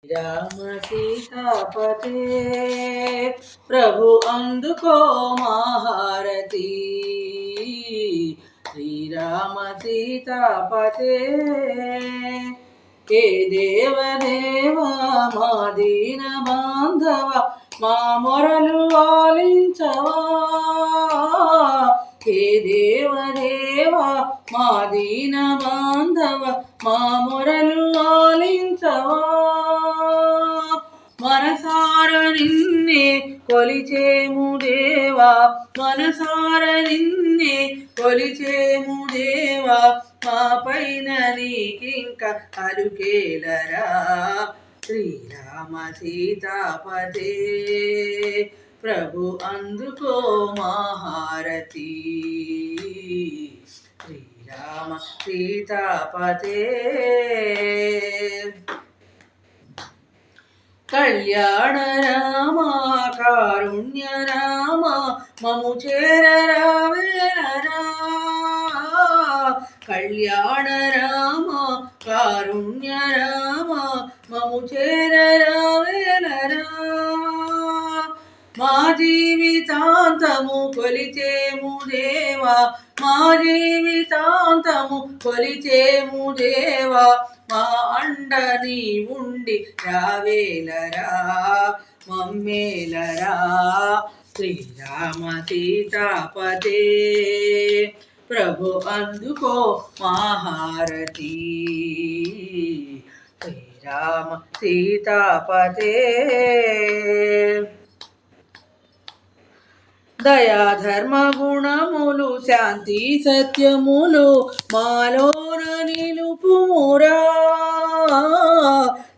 రామ సీతాపతే ప్రభు అందుకో మహారతి శ్రీరామ సీతాపతే హే దేవదేవా మా దీన బాంధవ మా మొరలు ఆలించవా హే దేవదేవా మా దీన బాంధవ మా మొరలు ఆలించవా మనసార నిన్నే కొలిచేము దేవా మనసార నిన్నే కొలిచేము దేవా మా పైన నీకింక అలుకేలరా శ్రీరామ సీతాపతే ప్రభు అందుకో మహారతి శ్రీరామ సీతాపతే కళ్యాణ రామ కారుణ్య రామ మము చేరరావేలరా కళ్యాణ రామ కారుణ్య రామ మము చేరరావేలరా మా జీవితాంతము కొలిచేము దేవా మా జీవితాంతము కొలిచేము దేవా మా అండ నీ ఉండి రావేలరా మమ్మేలరా శ్రీరామ సీతాపతే ప్రభు అందుకో మహారతి శ్రీరామ సీతాపతే దయా ధర్మ గుణములు శాంతి సత్యములు మాలోన నిలుపుమురా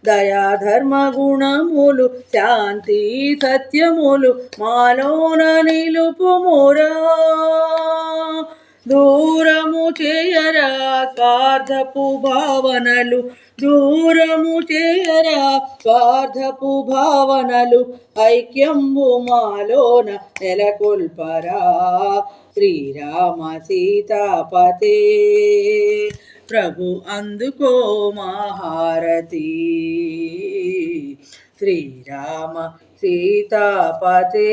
దయా ధర్మ గుణములు శాంతి సత్యములు మాలోన నిలుపుమురా దూరము చేయరా స్వార్థపు భావనలు దూరము చేయరా స్వార్థపు భావనలు ఐక్యంబు మాలోన నెలకొల్పరా శ్రీరామ సీతాపతే ప్రభు అందుకో మహారతి శ్రీరామ సీతాపతే